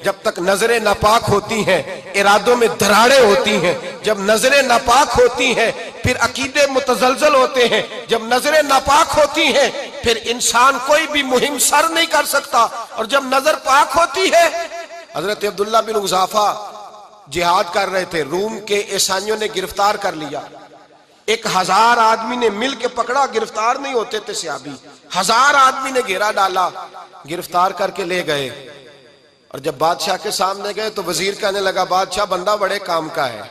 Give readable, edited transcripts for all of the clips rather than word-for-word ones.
جب تک نظریں ناپاک ہوتی ہیں ارادوں میں دراڑیں ہوتی ہیں، جب نظریں ناپاک ہوتی ہیں پھر عقیدے متزلزل ہوتے ہیں، جب نظریں ناپاک ہوتی ہیں پھر انسان کوئی بھی مہم سر نہیں کر سکتا، اور جب نظر پاک ہوتی ہے۔ حضرت عبداللہ بن حذافہ جہاد کر رہے تھے، روم کے عیسائیوں نے گرفتار کر لیا، 1000 آدمی نے مل کے پکڑا، گرفتار نہیں ہوتے تھے صحابی، 1000 آدمی نے گھیرا ڈالا، گرفتار کر کے لے گئے، اور جب بادشاہ کے سامنے گئے تو وزیر کہنے لگا بادشاہ بندہ بڑے کام کا ہے،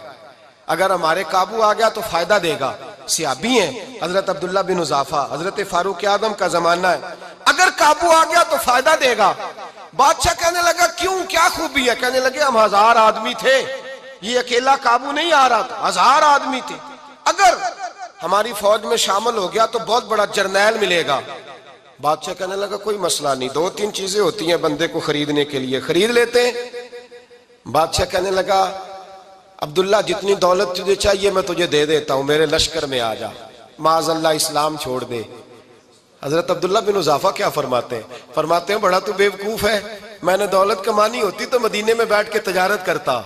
اگر ہمارے قابو آ گیا تو فائدہ دے گا، صحابی ہیں حضرت عبداللہ بن حذافہ، حضرت فاروق اعظم کا زمانہ ہے، اگر قابو آ گیا تو فائدہ دے گا۔ بادشاہ کہنے لگا کیوں، کیا خوبی ہے؟ کہنے لگے ہم 1000 آدمی تھے، یہ اکیلا قابو نہیں آ رہا تھا، 1000 آدمی تھے، اگر ہماری فوج میں شامل ہو گیا تو بہت بڑا جرنیل ملے گا۔ بادشاہ کہنے لگا کوئی مسئلہ نہیں، 2-3 چیزیں ہوتی ہیں بندے کو خریدنے کے لیے، خرید لیتے ہیں۔ بادشاہ کہنے لگا عبداللہ جتنی دولت تجھے چاہیے میں تجھے دے دیتا ہوں، میرے لشکر میں آ جا، معاذ اللہ اسلام چھوڑ دے۔ حضرت عبداللہ بن حذافہ کیا فرماتے ہیں بڑا تو بیوقوف ہے، میں نے دولت کمانی ہوتی تو مدینے میں بیٹھ کے تجارت کرتا،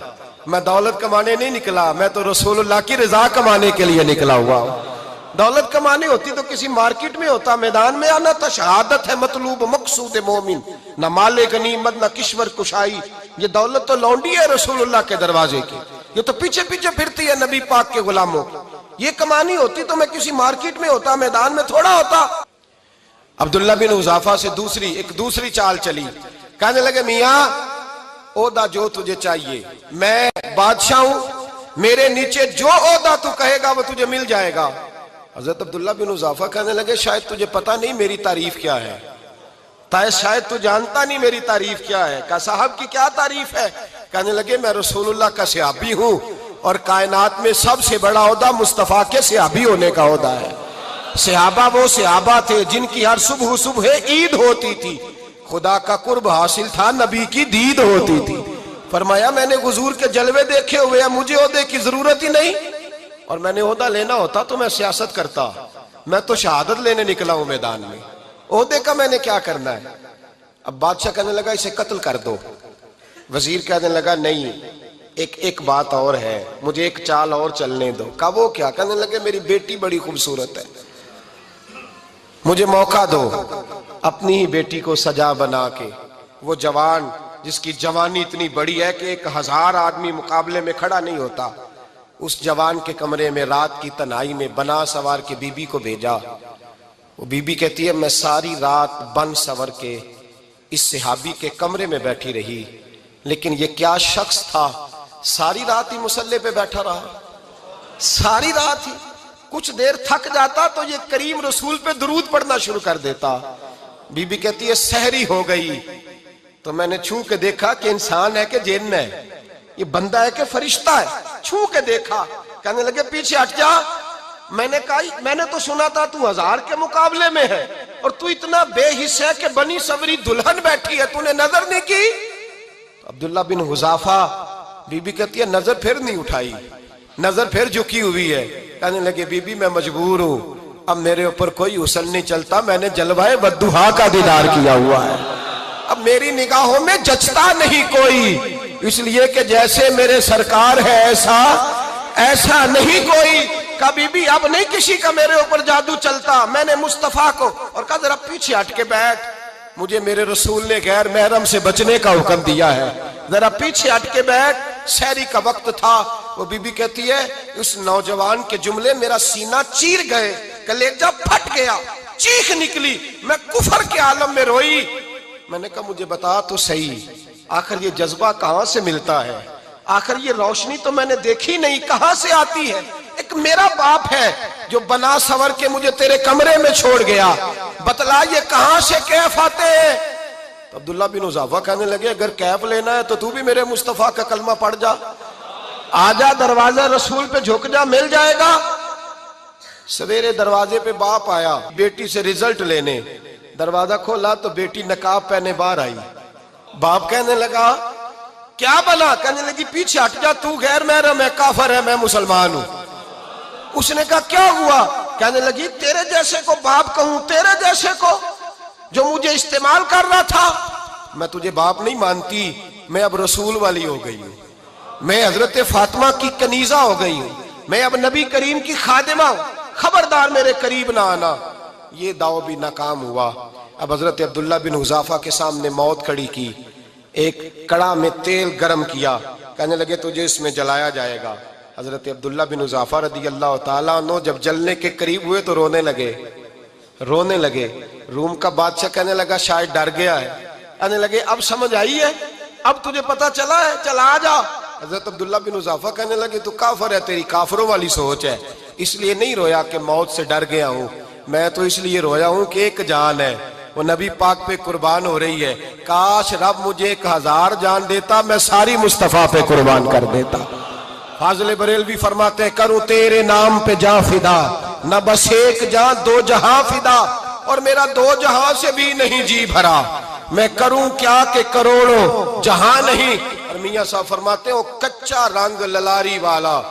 میں دولت کمانے نہیں نکلا، میں تو رسول اللہ کی رضا کمانے کے لیے نکلا ہوا ہوں۔ دولت کمانی ہوتی تو کسی مارکیٹ میں ہوتا، میدان میں آنا تھا، شہادت ہے مطلوب مقصود مومن، نہ مال غنیمت نہ کشور کشائی، یہ دولت تو لونڈی ہے رسول اللہ کے دروازے کی، یہ تو پیچھے پیچھے پھرتی ہے نبی پاک کے غلاموں کی، یہ کمانی ہوتی تو میں کسی مارکیٹ میں ہوتا، میدان میں تھوڑا ہوتا۔ عبداللہ بن حذافہ سے دوسری چال چلی، کہنے لگے میاں عہدہ جو تجھے چاہیے، میں بادشاہ ہوں، میرے نیچے جو عہدہ تو کہے گا وہ تجھے مل جائے گا۔ حضرت عبداللہ بن حذافہ کہنے لگے شاید تجھے پتہ نہیں میری تعریف کیا ہے، شاید تو جانتا نہیں میری تعریف کیا ہے۔ کہا صاحب کی کیا تعریف ہے؟ کہنے لگے میں رسول اللہ کا صحابی ہوں، اور کائنات میں سب سے بڑا عہدہ مصطفیٰ کے صحابی ہونے کا عہدہ ہے۔ صحابہ وہ صحابہ تھے جن کی ہر صبح عید ہوتی تھی، خدا کا قرب حاصل تھا، نبی کی دید ہوتی تھی۔ فرمایا میں نے حضور کے جلوے دیکھے ہوئے ہیں، مجھے عہدے کی ضرورت ہی نہیں، اور میں نے عہدہ لینا ہوتا تو میں سیاست کرتا، میں تو شہادت لینے نکلا ہوں میدان میں، عہدے کا میں نے کیا کرنا ہے؟ اب بادشاہ کہنے لگا اسے قتل کر دو، وزیر کہنے لگا نہیں ایک بات اور ہے، مجھے ایک چال اور چلنے دو۔ کہا وہ کیا؟ کہنے لگے میری بیٹی بڑی خوبصورت ہے، مجھے موقع دو، اپنی ہی بیٹی کو سجا بنا کے، وہ جوان جس کی جوانی اتنی بڑی ہے کہ 1000 آدمی مقابلے میں کھڑا نہیں ہوتا، اس جوان کے کمرے میں رات کی تنہائی میں بنا سوار کے بی بی کو بھیجا۔ وہ بی بی کہتی ہے میں ساری رات بن سور کے اس صحابی کے کمرے میں بیٹھی رہی، لیکن یہ کیا شخص تھا، ساری رات ہی مسلح پہ بیٹھا رہا، ساری رات ہی، کچھ دیر تھک جاتا تو یہ کریم رسول پہ درود پڑھنا شروع کر دیتا۔ بی بی کہتی ہے سحری ہو گئی تو میں نے چھو کے دیکھا کہ انسان ہے کہ جن ہے، یہ بندہ ہے کہ فرشتہ ہے، چھو کے دیکھا۔ کہنے لگے پیچھے ہٹ جا، میں نے کہا میں نے تو سنا تھا تو 1000 کے مقابلے میں ہے، اور تو اتنا بے حس ہے کہ بنی سوری دلہن بیٹھی ہے، تو نے نظر نہیں کی؟ عبداللہ بن حذافہ، بی بی کہتی ہے نظر پھر نہیں اٹھائی، نظر پھر جھکی ہوئی ہے۔ کہنے لگے بی بی میں مجبور ہوں، اب میرے اوپر کوئی حسن نہیں چلتا، میں نے جلوہ بددہا کا دیدار کیا ہوا ہے، اب میری نگاہوں میں جچتا نہیں کوئی، اس لیے کہ جیسے میرے سرکار ہے ایسا نہیں کوئی۔ کبھی بھی اب نہیں کسی کا میرے اوپر جادو چلتا، میں نے مصطفیٰ کو، اور کہا ذرا پیچھے ہٹ کے بیٹھ، مجھے میرے رسول نے غیر محرم سے بچنے کا حکم دیا ہے، ذرا پیچھے ہٹ کے بیٹھ۔ سحری کا وقت تھا، وہ بی بی کہتی ہے اس نوجوان کے جملے میرا سینہ چیر گئے، کلیجہ پھٹ گیا، چیخ نکلی، میں کفر کے عالم میں روئی۔ میں نے کہا مجھے بتا تو صحیح، آخر یہ جذبہ کہاں سے ملتا ہے، آخر یہ روشنی تو میں نے دیکھی نہیں، کہاں سے آتی ہے؟ ایک میرا باپ ہے جو بنا سور کے مجھے تیرے کمرے میں چھوڑ گیا، بتلا یہ کہاں سے کیف آتے ہیں؟ تو عبداللہ بن حذافہ کہنے لگے اگر کیف لینا ہے تو بھی میرے مصطفیٰ کا کلمہ پڑھ جا، آجا دروازہ رسول پہ جھک جا، مل جائے گا۔ سویرے دروازے پہ باپ آیا بیٹی سے رزلٹ لینے، دروازہ کھولا تو بیٹی نقاب پہنے باہر آئی، باپ کہنے لگا کیا بنا؟ کہنے لگی پیچھے ہٹ جا، تو غیر محرم ہے، کافر ہے، میں مسلمان ہوں۔ اس نے کہا کیا ہوا؟ کہنے لگی تیرے جیسے کو باپ کہوں، تیرے جیسے کو جو مجھے استعمال کر رہا تھا، میں تجھے باپ نہیں مانتی، میں اب رسول والی ہو گئی ہوں، میں حضرت فاطمہ کی کنیزہ ہو گئی ہوں، میں اب نبی کریم کی خادمہ ہوں، خبردار میرے قریب نہ آنا۔ یہ دعو بھی ناکام ہوا۔ اب حضرت عبداللہ بن حذافہ کے سامنے موت کھڑی کی، ایک کڑا میں تیل گرم کیا، کہنے لگے تجھے اس میں جلایا جائے گا۔ حضرت عبداللہ بن حذافہ رضی اللہ تعالیٰ عنہ جب جلنے کے قریب ہوئے تو رونے لگے۔ روم کا بادشاہ کہنے لگا شاید ڈر گیا ہے، کہنے لگے اب سمجھ آئی ہے، اب تجھے پتا چلا ہے، چلا آ جا۔ حضرت عبداللہ بن حذافہ کہنے لگے تو کافر ہے، تیری کافروں والی سوچ ہے، اس لیے نہیں رویا کہ موت سے ڈر گیا ہوں، میں تو اس لیے رویا ہوں کہ ایک جان ہے، وہ نبی پاک پہ قربان ہو رہی ہے، کاش رب مجھے 1000 جان دیتا، میں ساری مصطفیٰ پہ قربان کر دیتا۔ فاضل بریلوی فرماتے ہیں کروں تیرے نام پہ جاں فدا، نہ بس ایک جاں 2 جہاں فدا، اور میرا 2 جہاں سے بھی نہیں جی بھرا، میں کروں کیا کہ کروڑوں جہاں نہیں۔ اور میاں صاحب فرماتے ہیں وہ کچا رنگ للاری والا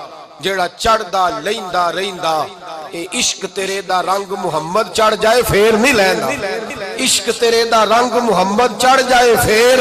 جیڑا چڑھدا لیندا رہندا، اے عشق تیرے دا رنگ محمد چڑھ جائے پھر نہیں لیندا، عشق تیرے دا رنگ محمد چڑھ جائے پھر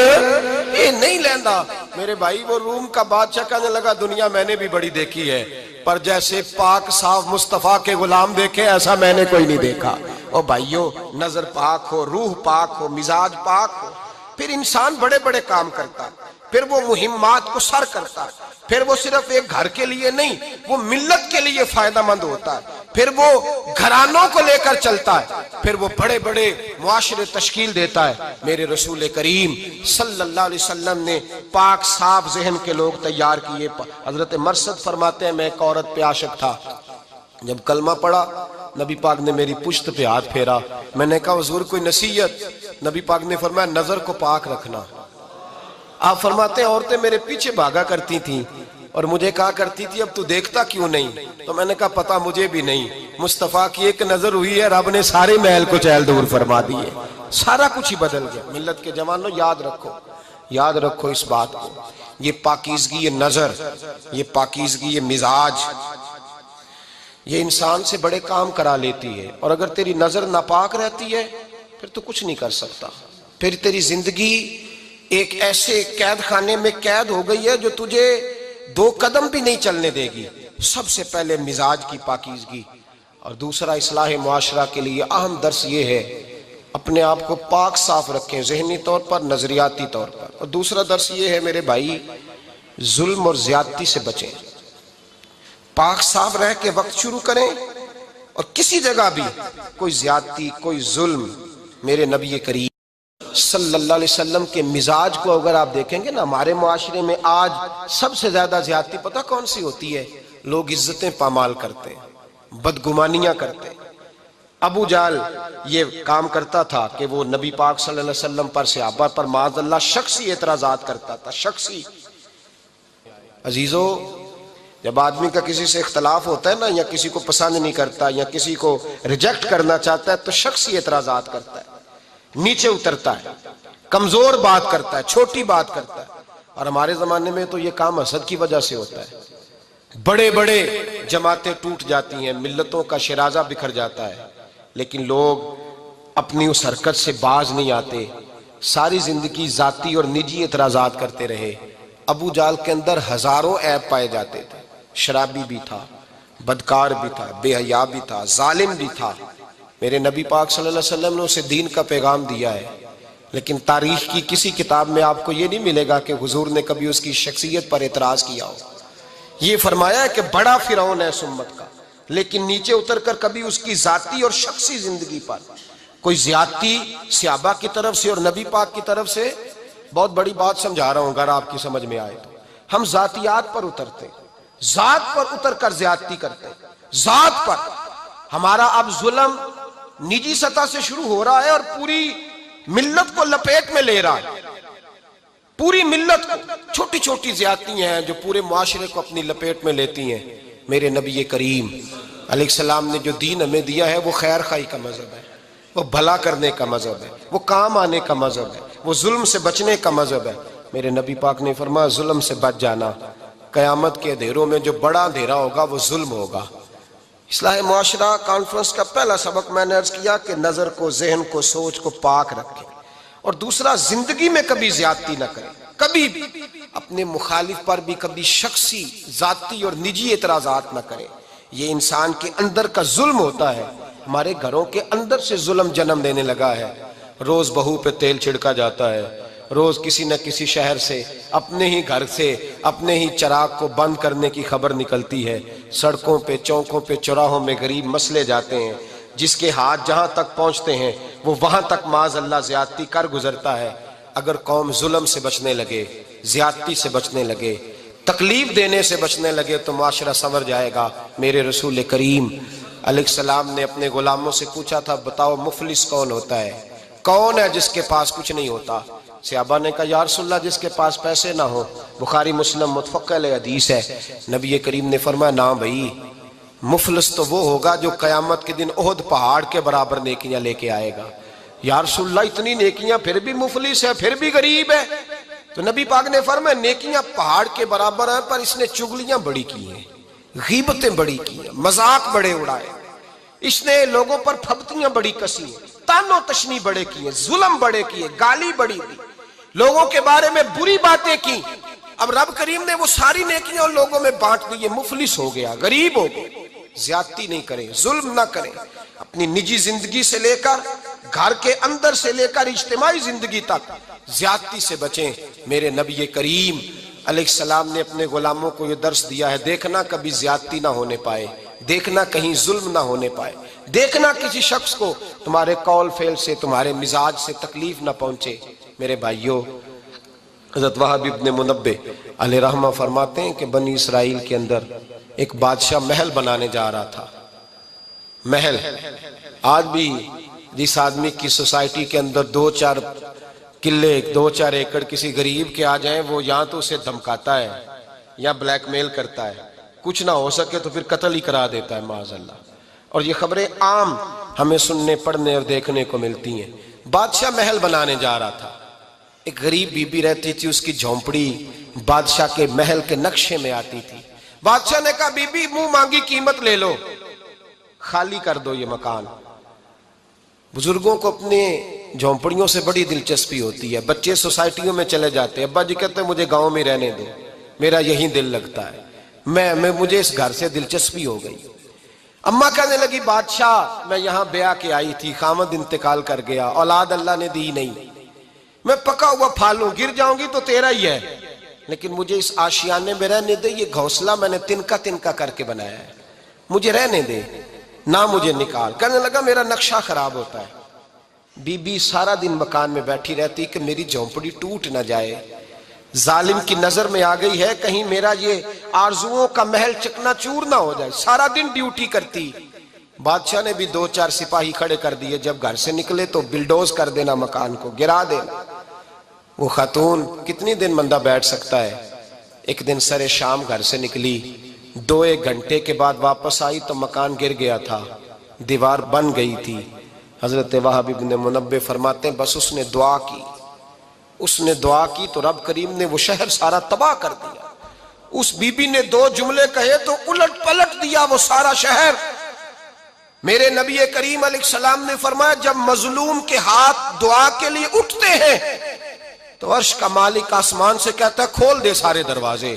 اے نہیں لیندا۔ میرے بھائی وہ روم کا بادشاہ کہنے لگا دنیا میں نے بھی بڑی دیکھی ہے، پر جیسے پاک صاف مصطفیٰ کے غلام دیکھے ایسا میں نے کوئی نہیں دیکھا۔ او بھائیو، نظر پاک ہو، روح پاک ہو، مزاج پاک ہو، پھر انسان بڑے بڑے کام کرتا ہے، پھر وہ مہمات کو سر کرتا ہے، پھر وہ صرف ایک گھر کے لیے نہیں، وہ ملت کے لیے فائدہ مند ہوتا ہے، پھر وہ گھرانوں کو لے کر چلتا ہے، پھر وہ بڑے بڑے معاشرے تشکیل دیتا ہے۔ میرے رسول کریم صلی اللہ علیہ وسلم نے پاک صاف ذہن کے لوگ تیار کیے۔ حضرت مرثد فرماتے ہیں میں ایک عورت پہ عاشق تھا، جب کلمہ پڑھا نبی پاک نے میری پشت پہ ہاتھ پھیرا، میں نے کہا حضور کوئی نصیحت؟ نبی پاک نے فرمایا نظر کو پاک رکھنا۔ آپ فرماتے ہیں عورتیں میرے پیچھے بھاگا کرتی تھیں اور مجھے کہا کرتی تھی اب تو دیکھتا کیوں نہیں؟ تو میں نے کہا پتا مجھے بھی نہیں، مصطفیٰ کی ایک نظر ہوئی ہے رب نے سارے محل کو چہل دور فرما دیے، سارا کچھ ہی بدل گیا۔ ملت کے جوانوں یاد رکھو اس بات کو، یہ پاکیزگی، یہ نظر، یہ پاکیزگی، یہ مزاج، یہ انسان سے بڑے کام کرا لیتی ہے، اور اگر تیری نظر ناپاک رہتی ہے پھر تو کچھ نہیں کر سکتا، پھر تیری زندگی ایک ایسے قید خانے میں قید ہو گئی ہے جو تجھے 2 قدم بھی نہیں چلنے دے گی۔ سب سے پہلے مزاج کی پاکیزگی، اور دوسرا اصلاح معاشرہ کے لیے اہم درس یہ ہے اپنے آپ کو پاک صاف رکھیں، ذہنی طور پر، نظریاتی طور پر۔ اور دوسرا درس یہ ہے میرے بھائی ظلم اور زیادتی سے بچیں، پاک صاف رہ کے وقت شروع کریں، اور کسی جگہ بھی کوئی زیادتی، کوئی ظلم، میرے نبی کریم صلی اللہ علیہ وسلم کے مزاج کو اگر آپ دیکھیں گے نا، ہمارے معاشرے میں آج سب سے زیادہ زیادتی پتہ کون سی ہوتی ہے؟ لوگ عزتیں پامال کرتے ہیں، بدگمانیاں کرتے ہیں۔ ابو جہل یہ کام کرتا تھا کہ وہ نبی پاک صلی اللہ علیہ وسلم پر، صحابہ پر معاذ اللہ شخصی اعتراضات کرتا تھا، شخصی۔ عزیزو، جب آدمی کا کسی سے اختلاف ہوتا ہے نا، یا کسی کو پسند نہیں کرتا یا کسی کو ریجیکٹ کرنا چاہتا ہے تو شخصی اعتراضات کرتا ہے، نیچے اترتا ہے، کمزور بات کرتا ہے، چھوٹی بات کرتا ہے۔ اور ہمارے زمانے میں تو یہ کام حسد کی وجہ سے ہوتا ہے، بڑے بڑے جماعتیں ٹوٹ جاتی ہیں، ملتوں کا شرازہ بکھر جاتا ہے، لیکن لوگ اپنی اس حرکت سے باز نہیں آتے، ساری زندگی ذاتی اور نجی اعتراضات کرتے رہے۔ ابو جہل کے اندر ہزاروں عیب پائے جاتے تھے، شرابی بھی تھا، بدکار بھی تھا، بے حیا بھی تھا، ظالم بھی تھا۔ میرے نبی پاک صلی اللہ علیہ وسلم نے اسے دین کا پیغام دیا ہے، لیکن تاریخ کی کسی کتاب میں آپ کو یہ نہیں ملے گا کہ حضور نے کبھی اس کی شخصیت پر اعتراض کیا ہو۔ یہ فرمایا ہے کہ بڑا فرعون ہے اس امت کا، لیکن نیچے اتر کر کبھی اس کی ذاتی اور شخصی زندگی پر کوئی زیادتی صحابہ کی طرف سے اور نبی پاک کی طرف سے۔ بہت بڑی بات سمجھا رہا ہوں، اگر آپ کی سمجھ میں آئے تو ہم ذاتیات پر اترتے، ذات پر اتر کر زیادتی کرتے، ذات پر۔ ہمارا اب ظلم نجی سطح سے شروع ہو رہا ہے اور پوری ملت کو لپیٹ میں لے رہا ہے، پوری ملت کو۔ چھوٹی چھوٹی زیادتیاں ہیں جو پورے معاشرے کو اپنی لپیٹ میں لیتی ہیں۔ میرے نبی کریم علیہ السلام نے جو دین ہمیں دیا ہے وہ خیر خواہی کا مذہب ہے، وہ بھلا کرنے کا مذہب ہے، وہ کام آنے کا مذہب ہے، وہ ظلم سے بچنے کا مذہب ہے۔ میرے نبی پاک نے فرمایا ظلم سے بچ جانا، قیامت کے اندھیروں میں جو بڑا اندھیرا ہوگا وہ ظلم ہوگا۔ اصلاح معاشرہ کانفرنس کا پہلا سبق میں نے عرض کیا کہ نظر کو، ذہن کو، سوچ کو پاک رکھیں، اور دوسرا زندگی میں کبھی زیادتی نہ کریں، کبھی بھی اپنے مخالف پر بھی کبھی شخصی ذاتی اور نجی اعتراضات نہ کریں. یہ انسان کے اندر کا ظلم ہوتا ہے. ہمارے گھروں کے اندر سے ظلم جنم لینے لگا ہے. روز بہو پہ تیل چھڑکا جاتا ہے, روز کسی نہ کسی شہر سے, اپنے ہی گھر سے, اپنے ہی چراغ کو بند کرنے کی خبر نکلتی ہے. سڑکوں پہ, چوکوں پہ, چوراہوں میں غریب مسلے جاتے ہیں. جس کے ہاتھ جہاں تک پہنچتے ہیں وہ وہاں تک معاذ اللہ زیادتی کر گزرتا ہے. اگر قوم ظلم سے بچنے لگے, زیادتی سے بچنے لگے, تکلیف دینے سے بچنے لگے تو معاشرہ سنور جائے گا. میرے رسول کریم علیہ السلام نے اپنے غلاموں سے پوچھا تھا, بتاؤ مفلس کون ہوتا ہے؟ کون ہے جس کے پاس کچھ نہیں ہوتا؟ صحابہ نے کہا یا رسول اللہ جس کے پاس پیسے نہ ہو. بخاری مسلم متفق علیہ حدیث ہے. نبی کریم نے فرمایا نا بھائی, مفلس تو وہ ہوگا جو قیامت کے دن احد پہاڑ کے برابر نیکیاں لے کے آئے گا. یا رسول اللہ اتنی نیکیاں پھر بھی مفلس ہے, پھر بھی غریب ہے؟ تو نبی پاک نے فرمایا نیکیاں پہاڑ کے برابر ہیں, پر اس نے چگلیاں بڑی کی ہیں, غیبتیں بڑی کی ہیں, مذاق بڑے اڑائے, اس نے لوگوں پر پھبتیاں بڑی کسی ہیں, تان و تشنی بڑے کیے, ظلم بڑے کیے, گالی بڑی دی, لوگوں کے بارے میں بری باتیں کی. اب رب کریم نے وہ ساری نیکیاں ان لوگوں میں بانٹ دی. مفلس ہو گیا, غریب ہو گیا. زیادتی نہیں کریں, ظلم نہ کریں. اپنی نجی زندگی سے لے کر, گھر کے اندر سے لے کر اجتماعی زندگی تک زیادتی سے بچیں. میرے نبی کریم علیہ السلام نے اپنے غلاموں کو یہ درس دیا ہے, دیکھنا کبھی زیادتی نہ ہونے پائے, دیکھنا کہیں ظلم نہ ہونے پائے, دیکھنا کسی شخص کو تمہارے قول فعل سے, تمہارے مزاج سے تکلیف نہ پہنچے. میرے بھائیوں, حضرت وہب ابن منبہ علیہ رحمہ فرماتے ہیں کہ بنی اسرائیل کے اندر ایک بادشاہ محل بنانے جا رہا تھا. محل آج بھی جس آدمی کی سوسائٹی کے اندر 2-4 قلعے, 2-4 ایکڑ کسی غریب کے آ جائیں, وہ یا تو اسے دھمکاتا ہے یا بلیک میل کرتا ہے, کچھ نہ ہو سکے تو پھر قتل ہی کرا دیتا ہے معاذ اللہ. اور یہ خبریں عام ہمیں سننے, پڑھنے اور دیکھنے کو ملتی ہیں. بادشاہ محل بنانے جا رہا تھا. ایک غریب بی بی رہتی تھی, اس کی جھونپڑی بادشاہ کے محل کے نقشے میں آتی تھی. بادشاہ نے کہا بی بی منہ مانگی قیمت لے لو, خالی کر دو یہ مکان. بزرگوں کو اپنے جھونپڑیوں سے بڑی دلچسپی ہوتی ہے. بچے سوسائٹیوں میں چلے جاتے ہیں, ابا جی کہتے ہیں مجھے گاؤں میں رہنے دو, میرا یہی دل لگتا ہے, مجھے اس گھر سے دلچسپی ہو گئی. اماں کہنے لگی بادشاہ میں یہاں بیاہ کے آئی تھی, خامد انتقال کر گیا, اولاد اللہ نے دی نہیں, میں پکا ہوا پھال ہوں, گر جاؤں گی تو تیرا ہی ہے, لیکن مجھے اس آشیانے میں رہنے دے. یہ گھونسلہ میں نے تنکا تنکا کر کے بنایا ہے, مجھے رہنے دے, نہ مجھے نکال. کہنے لگا میرا نقشہ خراب ہوتا ہے. بی بی سارا دن مکان میں بیٹھی رہتی کہ میری جھونپڑی ٹوٹ نہ جائے. ظالم کی نظر میں آ گئی ہے کہیں میرا یہ آرزوؤں کا محل چکنا چور نہ ہو جائے. سارا دن ڈیوٹی کرتی. بادشاہ نے بھی 2-4 سپاہی کھڑے کر دیے, جب گھر سے نکلے تو بلڈوز کر دینا, مکان کو گرا دینا. وہ خاتون کتنی دن بندہ بیٹھ سکتا ہے. ایک دن سر شام گھر سے نکلی, 2-1 گھنٹے کے بعد واپس آئی تو مکان گر گیا تھا, دیوار بن گئی تھی. حضرت وہب ابن منبہ فرماتے ہیں بس اس نے دعا کی, اس نے دعا کی تو رب کریم نے وہ شہر سارا تباہ کر دیا. اس بی بی نے 2 جملے کہے تو الٹ پلٹ دیا وہ سارا شہر. میرے نبی کریم علیہ السلام نے فرمایا جب مظلوم کے ہاتھ دعا کے لیے اٹھتے ہیں تو عرش کا مالک آسمان سے کہتا ہے کھول دے سارے دروازے,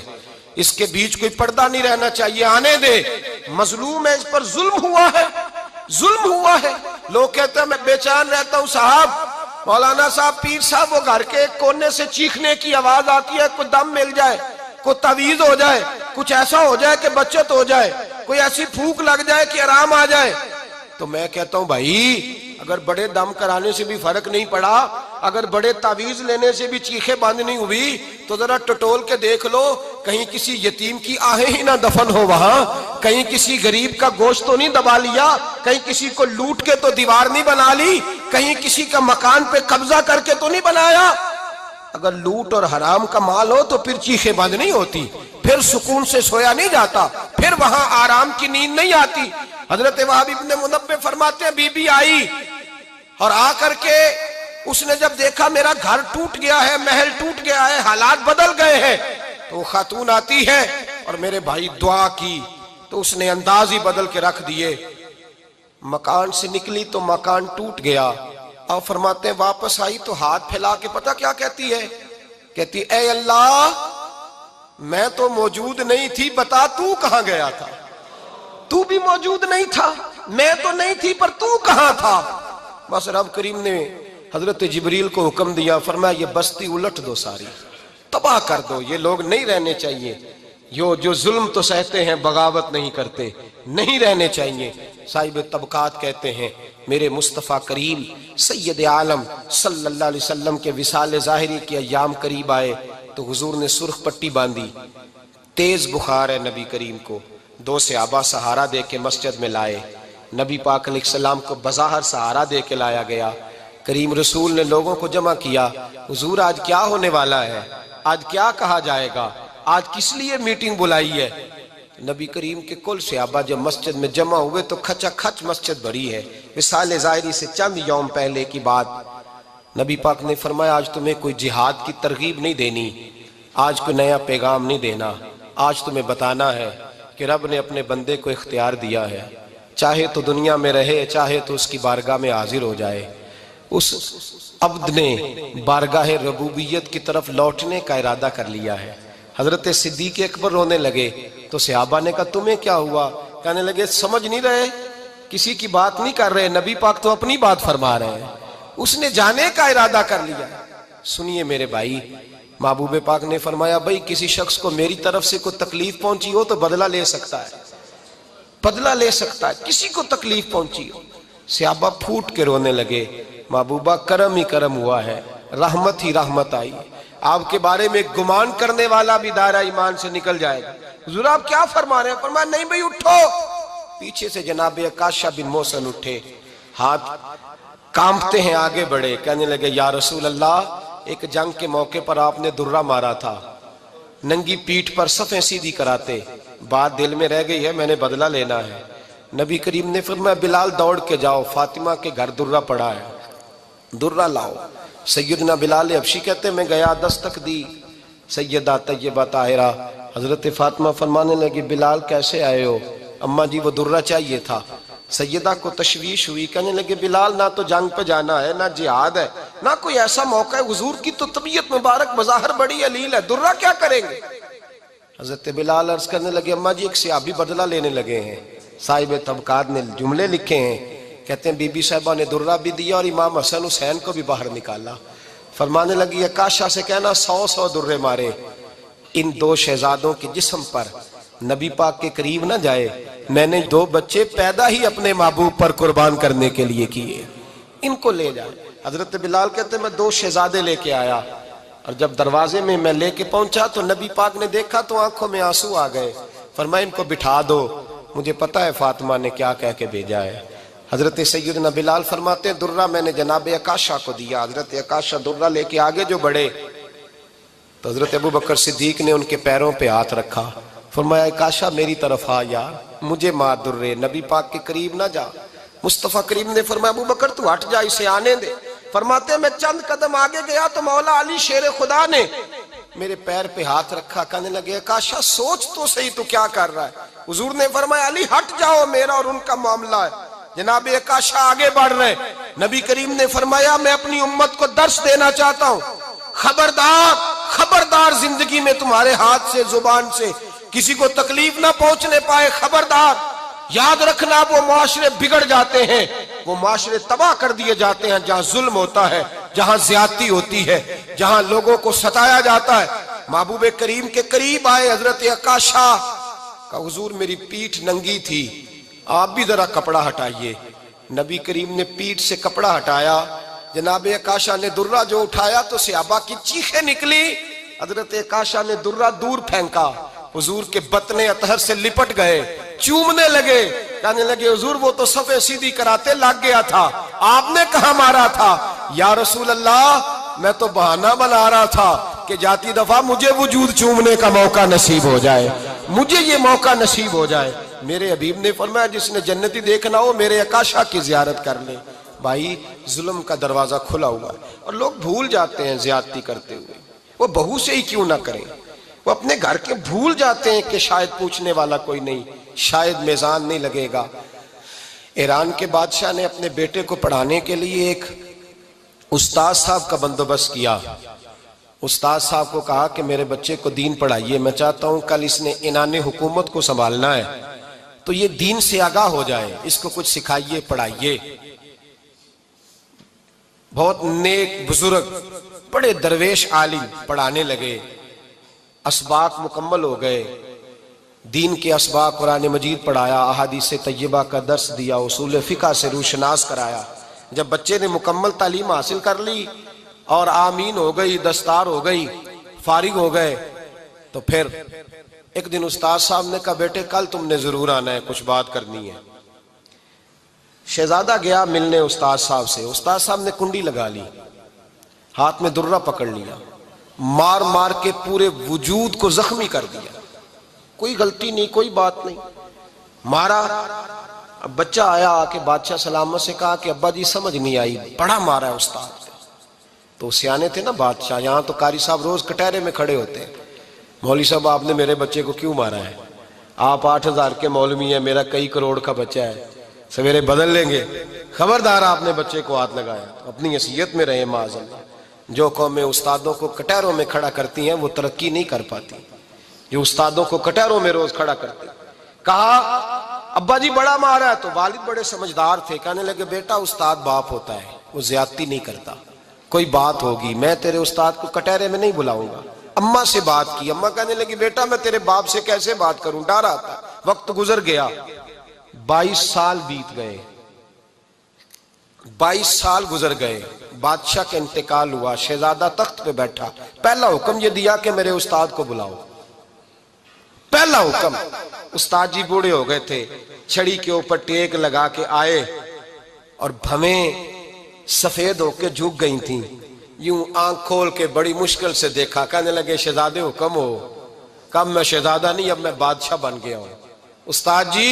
اس کے بیچ کوئی پردہ نہیں رہنا چاہیے, آنے دے. مظلوم ہے, اس پر ظلم ہوا ہے, ظلم ہوا ہے. لوگ کہتے ہیں میں بے چین رہتا ہوں صاحب, مولانا صاحب, پیر صاحب, وہ گھر کے ایک کونے سے چیخنے کی آواز آتی ہے, کوئی دم مل جائے, کوئی تعویذ ہو جائے, کچھ ایسا ہو جائے کہ بچت ہو جائے, کوئی ایسی پھونک لگ جائے کہ آرام آ جائے. تو میں کہتا ہوں بھائی اگر بڑے دم کرانے سے بھی فرق نہیں پڑا, اگر بڑے تعویذ لینے سے بھی چیخیں بند نہیں ہوئی, تو ذرا ٹٹول کے دیکھ لو کہیں کسی یتیم کی آہیں ہی نہ دفن ہو وہاں, کہیں کسی غریب کا گوشت تو نہیں دبا لیا, کہیں کسی کو لوٹ کے تو دیوار نہیں بنا لی, کہیں کسی کا مکان پہ قبضہ کر کے تو نہیں بنایا. اگر لوٹ اور حرام کا مال ہو تو پھر چیخیں بند نہیں ہوتی, پھر سکون سے سویا نہیں جاتا, پھر وہاں آرام کی نیند نہیں آتی. حضرت وہب ابن منبہ فرماتے ہیں بی بی آئی اور آ کر کے اس نے جب دیکھا میرا گھر ٹوٹ گیا ہے, محل ٹوٹ گیا ہے, حالات بدل گئے ہیں, تو خاتون آتی ہے اور میرے بھائی دعا کی تو اس نے انداز ہی بدل کے رکھ دیے. مکان سے نکلی تو مکان ٹوٹ گیا, اور فرماتے ہیں واپس آئی تو ہاتھ پھیلا کے پتہ کیا کہتی ہے, کہتی اے اللہ میں تو موجود نہیں تھی، بتا تو کہاں گیا تھا؟ تو بھی موجود نہیں تھا، میں تو نہیں تھی، پر تو کہاں تھا؟ بس رب کریم نے حضرت جبریل کو حکم دیا، فرمایا یہ بستی الٹ دو، ساری تباہ کر دو، یہ لوگ نہیں رہنے چاہیے، جو ظلم تو سہتے ہیں بغاوت نہیں کرتے، نہیں رہنے چاہیے۔ صاحب طبقات کہتے ہیں میرے مصطفیٰ کریم سید عالم صلی اللہ علیہ وسلم کے وصال ظاہری کے ایام قریب آئے تو حضور نے سرخ پٹی باندھی، تیز بخار ہے نبی کریم کو، 2 صحابہ سہارا دے کے مسجد میں لائے، نبی پاک علیہ السلام کو بظاہر سہارا دے کے لایا گیا۔ کریم رسول نے لوگوں کو جمع کیا، حضور آج کیا ہونے والا ہے، آج کیا کہا جائے گا، آج کس لیے میٹنگ بلائی ہے؟ نبی کریم کے کل صحابہ جب مسجد میں جمع ہوئے تو کھچا کھچ مسجد بھری ہے۔ وصال ظاہری سے چند یوم پہلے کی بات، نبی پاک نے فرمایا آج تمہیں کوئی جہاد کی ترغیب نہیں دینی، آج کوئی نیا پیغام نہیں دینا، آج تمہیں بتانا ہے کہ رب نے اپنے بندے کو اختیار دیا ہے، چاہے تو دنیا میں رہے، چاہے تو اس کی بارگاہ میں حاضر ہو جائے۔ اس عبد نے بارگاہ ربوبیت کی طرف لوٹنے کا ارادہ کر لیا ہے۔ حضرت صدیق اکبر رونے لگے تو صحابہ نے کہا تمہیں کیا ہوا؟ کہنے لگے سمجھ نہیں رہے، کسی کی بات نہیں کر رہے، نبی پاک تو اپنی بات فرما رہے ہیں، اس نے جانے کا ارادہ کر لیا۔ سنیے میرے بھائی، محبوب پاک نے فرمایا بھائی کسی شخص کو میری طرف سے کوئی تکلیف پہنچی ہو تو بدلہ لے سکتا ہے، بدلہ لے سکتا ہے، کسی کو تکلیف پہنچی ہو۔ صحابہ پھوٹ کے رونے لگے، محبوبہ کرم ہی کرم ہوا ہے، رحمت ہی رحمت آئی، آپ کے بارے میں گمان کرنے والا بھی دائرہ ایمان سے نکل جائے گا۔ حضور آپ کیا فرما رہے ہیں؟ فرمایا نہیں بھئی اٹھو۔ پیچھے سے جناب عکاشہ بن محصن اٹھے، ہاتھ کانپتے ہیں، آگے بڑھے، کہنے لگے یا رسول اللہ ایک جنگ کے موقع پر آپ نے درہ مارا تھا، ننگی پیٹھ پر صفیں سیدھی کراتے، بات دل میں رہ گئی ہے، میں نے بدلہ لینا ہے۔ نبی کریم نے فرمایا بلال دوڑ کے جاؤ، فاطمہ کے گھر درہ پڑا ہے، درہ لاؤ۔ سیدنا بلال حبشی کہتے میں گیا، دستک دی، سیدہ طیبہ طاہرہ حضرت فاطمہ فرمانے لگی بلال کیسے آئے ہو؟ اماں جی وہ درہ چاہیے تھا۔ سیدہ کو تشویش ہوئی، کہنے لگے بلال نہ تو جنگ پہ جانا ہے، نہ جہاد ہے، نہ کوئی ایسا موقع ہے، حضور کی تو طبیعت مبارک بظاہر بڑی علیل ہے، درہ کیا کریں گے؟ حضرت بلال عرض کرنے لگے اماں جی ایک صحابی بدلہ لینے لگے ہیں، صاحب طبقات نے جملے لکھے ہیں، کہتے ہیں بی بی صاحبہ نے درہ بھی دیا اور امام حسن حسین کو بھی باہر نکالا۔ فرمانے لگی عکاشہ سے کہنا 100 درے مارے، ان 2 شہزادوں کے جسم پر نبی پاک کے قریب نہ جائے، میں نے 2 بچے پیدا ہی اپنے محبوب پر قربان کرنے کے لیے کیے، ان کو لے جائے۔ حضرت بلال کہتے ہیں میں 2 شہزادے لے کے آیا، اور جب دروازے میں میں لے کے پہنچا تو نبی پاک نے دیکھا تو آنکھوں میں آنسو آ گئے، فرمایا ان کو بٹھا دو، مجھے پتا ہے فاطمہ نے کیا کہہ کے بھیجا ہے۔ حضرت سیدنا بلال فرماتے ہیں درہ میں نے جناب عکاشہ کو دیا، حضرت عکاشہ درہ لے کے آگے جو بڑھے تو حضرت ابوبکر صدیق نے ان کے پیروں پہ ہاتھ رکھا، فرمایا عکاشہ میری طرف آ یار، مجھے مار درے، نبی پاک کے قریب نہ جا۔ مصطفیٰ کریم نے فرمایا ابوبکر تو ہٹ جا، اسے آنے دے۔ فرماتے ہیں میں چند قدم آگے گیا تو مولا علی شیر خدا نے میرے پیر پہ ہاتھ رکھا، کہنے لگے عکاشہ سوچ تو صحیح تو کیا کر رہا ہے؟ حضور نے فرمایا علی ہٹ جاؤ، میرا اور ان کا معاملہ ہے۔ جناب عکاشہ آگے بڑھ رہے، نبی کریم نے فرمایا میں اپنی امت کو درس دینا چاہتا ہوں، خبردار خبردار زندگی میں تمہارے ہاتھ سے زبان سے کسی کو تکلیف نہ پہنچنے پائے، خبردار یاد رکھنا وہ معاشرے بگڑ جاتے ہیں، وہ معاشرے تباہ کر دیے جاتے ہیں جہاں ظلم ہوتا ہے، جہاں زیادتی ہوتی ہے، جہاں لوگوں کو ستایا جاتا ہے۔ محبوب کریم کے قریب آئے حضرت عکاشہ کا حضور میری پیٹھ ننگی تھی، آپ بھی ذرا کپڑا ہٹائیے۔ نبی کریم نے پیٹھ سے کپڑا ہٹایا، جناب عکاشہ نے درہ جو اٹھایا تو صحابہ کی چیخیں نکلی، حضرت عکاشہ نے درہ دور پھینکا، حضور کے بطن اطہر سے لپٹ گئے، چومنے لگے، کہنے لگے حضور وہ تو صفیں سیدھی کراتے لگ گیا تھا، آپ نے کہاں مارا تھا؟ یا رسول اللہ میں تو بہانہ بنا رہا تھا کہ جاتی دفعہ مجھے وجود چومنے کا موقع نصیب ہو جائے، مجھے یہ موقع نصیب ہو جائے۔ میرے حبیب نے فرمایا جس نے جنتی دیکھنا ہو میرے عکاشہ کی زیارت کر لے۔ بھائی ظلم کا دروازہ کھلا ہوا ہے اور لوگ بھول جاتے ہیں زیادتی کرتے ہوئے، وہ بہو سے ہی کیوں نہ کریں، وہ اپنے گھر کے بھول جاتے ہیں کہ شاید پوچھنے والا کوئی نہیں، شاید میزان نہیں لگے گا۔ ایران کے بادشاہ نے اپنے بیٹے کو پڑھانے کے لیے ایک استاد صاحب کا بندوبست کیا، استاد صاحب کو کہا کہ میرے بچے کو دین پڑھائیے، میں چاہتا ہوں کل اس نے عنان حکومت کو سنبھالنا ہے تو یہ دین سے آگاہ ہو جائے، اس کو کچھ سکھائیے، پڑھائیے۔ بہت نیک بزرگ بڑے درویش عالم پڑھانے لگے، اسباق مکمل ہو گئے، دین کے اسباق قرآن مجید پڑھایا، احادیث طیبہ کا درس دیا، اصول فقہ سے روشناس کرایا۔ جب بچے نے مکمل تعلیم حاصل کر لی اور آمین ہو گئی، دستار ہو گئی، فارغ ہو گئے، تو پھر ایک دن استاد صاحب نے کہا بیٹے کل تم نے ضرور آنا ہے، کچھ بات کرنی ہے۔ شہزادہ گیا ملنے استاد صاحب سے، استاد صاحب نے کنڈی لگا لی، ہاتھ میں درہ پکڑ لیا، مار مار کے پورے وجود کو زخمی کر دیا، کوئی غلطی نہیں، کوئی بات نہیں، مارا۔ اب بچہ آیا آ کے بادشاہ سلامت سے کہا کہ ابا جی سمجھ نہیں آئی، بڑا مارا ہے استاد۔ تو سیانے تھے نا بادشاہ، یہاں تو قاری صاحب روز کٹہرے میں کھڑے ہوتے ہیں، مولوی صاحب آپ نے میرے بچے کو کیوں مارا ہے؟ آپ 8,000 کے مولوی ہیں، میرا کئی کروڑ کا بچہ ہے، سویرے بدل لیں گے، خبردار آپ نے بچے کو ہاتھ لگایا۔ اپنی حیثیت میں رہے معاذ اللہ۔ جو قومیں استادوں کو کٹہروں میں کھڑا کرتی ہیں وہ ترقی نہیں کر پاتی، جو استادوں کو کٹہروں میں روز کھڑا کرتے۔ کہا ابا جی بڑا مارا ہے، تو والد بڑے سمجھدار تھے، کہنے لگے بیٹا استاد باپ ہوتا ہے، وہ زیادتی نہیں کرتا، کوئی بات ہوگی میں تیرے استاد کو کٹہرے میں نہیں بلاؤں گا۔ اماں سے بات کی، اماں کہنے لگی بیٹا میں تیرے باپ سے کیسے بات کروں، ڈر آتا۔ وقت گزر گیا، 22 سال بیت گئے، 22 سال گزر گئے، بادشاہ کا انتقال ہوا، شہزادہ تخت پہ بیٹھا، پہلا حکم یہ دیا کہ میرے استاد کو بلاؤ، پہلا حکم۔ استاد جی بوڑھے ہو گئے تھے، چھڑی کے اوپر ٹیک لگا کے آئے اور بھویں سفید ہو کے جھک گئی تھیں، یوں آنکھ کھول کے بڑی مشکل سے دیکھا، کہنے لگے شہزادے حکم ہو۔ کب میں شہزادہ نہیں، اب میں بادشاہ بن گیا ہوں۔ استاد جی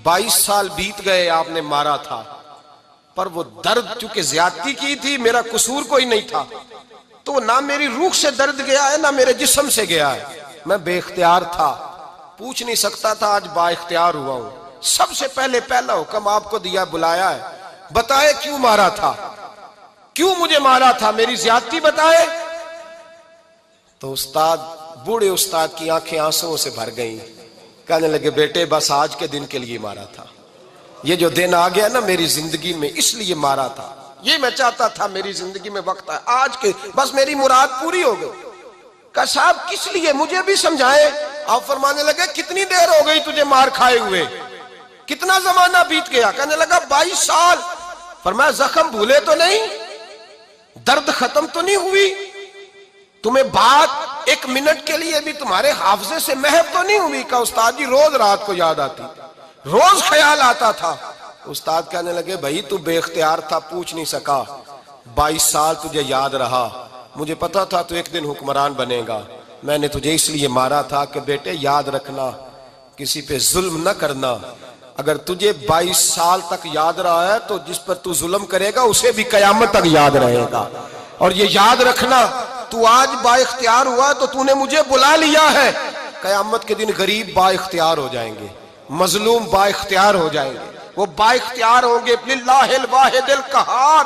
22 سال بیت گئے، آپ نے مارا تھا، پر وہ درد چونکہ زیادتی کی تھی، میرا قصور کوئی نہیں تھا، تو نہ میری روح سے درد گیا ہے نہ میرے جسم سے گیا ہے، میں بے اختیار تھا، پوچھ نہیں سکتا تھا، آج با اختیار ہوا ہوں۔ سب سے پہلے پہلا حکم آپ کو دیا، بلایا ہے، بتائے کیوں مارا تھا، کیوں مجھے مارا تھا، میری زیادتی بتائے۔ تو استاد، بوڑھے استاد کی آنکھیں آنسوؤں سے بھر گئیں، کہنے لگے بیٹے بس آج کے دن کے لیے مارا تھا، یہ جو دن آ گیا نا میری زندگی میں اس لیے مارا تھا، یہ میں چاہتا تھا میری زندگی میں وقت ہے، آج کے بس میری مراد پوری ہو گئی۔ کہا صاحب کس لیے، مجھے بھی سمجھائے۔ آپ فرمانے لگے کتنی دیر ہو گئی تجھے مار کھائے ہوئے، کتنا زمانہ بیت گیا؟ کہنے لگا 22 سال۔ فرمایا زخم بھولے تو نہیں، درد ختم تو نہیں ہوئی، تمہیں بات 1 منٹ کے لیے بھی تمہارے حافظے سے محو تو نہیں ہوئی؟ کہا استاد جی روز رات کو یاد آتی، روز خیال آتا تھا۔ استاد کہنے لگے بھائی تو بے اختیار تھا، پوچھ نہیں سکا، 22 سال تجھے یاد رہا، مجھے پتا تھا تو ایک دن حکمران بنے گا، میں نے تجھے اس لیے مارا تھا کہ بیٹے یاد رکھنا، کسی پہ ظلم نہ کرنا، اگر تجھے 22 سال تک یاد رہا ہے تو جس پر تو ظلم کرے گا اسے بھی قیامت تک یاد رہے گا، اور یہ یاد رکھنا تو آج با اختیار ہوا تو تو نے مجھے بلا لیا ہے، قیامت کے دن غریب با اختیار ہو جائیں گے، مظلوم با اختیار ہو جائیں گے، وہ با اختیار ہوں گے، للہ الواحد القہار،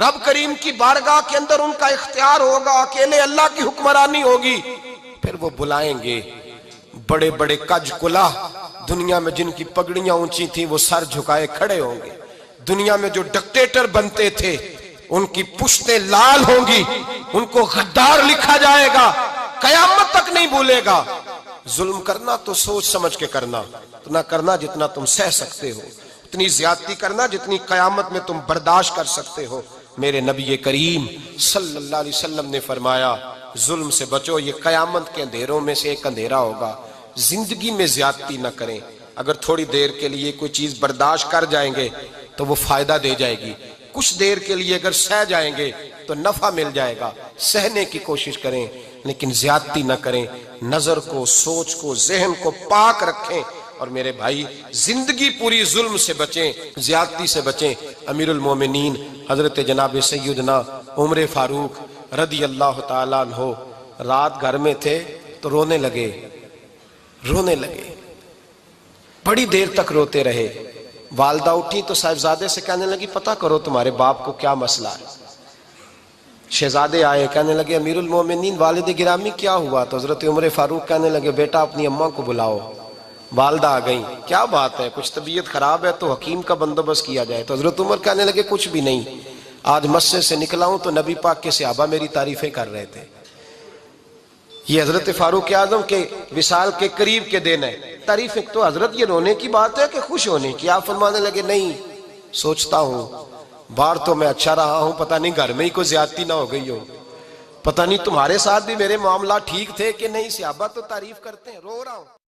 رب کریم کی بارگاہ کے اندر ان کا اختیار ہوگا، اکیلے اللہ کی حکمرانی ہوگی، پھر وہ بلائیں گے۔ بڑے بڑے کج کلا دنیا میں جن کی پگڑیاں اونچی تھیں وہ سر جھکائے کھڑے ہوں گے، دنیا میں جو ڈکٹیٹر بنتے تھے ان کی پشتیں لال ہوں گی، ان کو غدار لکھا جائے گا، قیامت تک نہیں بھولے گا۔ ظلم کرنا تو سوچ سمجھ کے کرنا، اتنا کرنا جتنا تم سہ سکتے ہو، اتنی زیادتی کرنا جتنی قیامت میں تم برداشت کر سکتے ہو۔ میرے نبی کریم صلی اللہ علیہ وسلم نے فرمایا ظلم سے بچو، یہ قیامت کے اندھیروں میں سے ایک اندھیرا ہوگا، زندگی میں زیادتی نہ کریں، اگر تھوڑی دیر کے لیے کوئی چیز برداشت کر جائیں گے تو وہ فائدہ دے جائے گی، کچھ دیر کے لیے اگر سہ جائیں گے تو نفع مل جائے گا، سہنے کی کوشش کریں لیکن زیادتی نہ کریں، نظر کو، سوچ کو، ذہن کو پاک رکھیں، اور میرے بھائی زندگی پوری ظلم سے بچیں، زیادتی سے بچیں۔ امیر المومنین حضرت جناب سیدنا عمر فاروق رضی اللہ تعالیٰ عنہ رات گھر میں تھے تو رونے لگے، بڑی دیر تک روتے رہے۔ والدہ اٹھی تو صاحبزادے سے کہنے لگی پتہ کرو تمہارے باپ کو کیا مسئلہ ہے۔ شہزادے آئے، کہنے لگے امیر المومنین والد گرامی کیا ہوا؟ تو حضرت عمر فاروق کہنے لگے بیٹا اپنی اماں کو بلاؤ۔ والدہ آ گئیں، کیا بات ہے، کچھ طبیعت خراب ہے تو حکیم کا بندوبست کیا جائے۔ تو حضرت عمر کہنے لگے کچھ بھی نہیں، آج مسجد سے نکلا ہوں تو نبی پاک کے صحابہ میری تعریفیں کر رہے تھے۔ یہ حضرت فاروق اعظم کے وصال کے قریب کے دن ہے، تعریفیں تو حضرت یہ رونے کی بات ہے کہ خوش ہونے کی؟ آپ فرمانے لگے نہیں، سوچتا ہوں باہر تو میں اچھا رہا ہوں، پتہ نہیں گھر میں ہی کوئی زیادتی نہ ہو گئی ہو، پتہ نہیں تمہارے ساتھ بھی میرے معاملات ٹھیک تھے کہ نہیں، صحابہ تو تعریف کرتے ہیں، رو رہا ہوں۔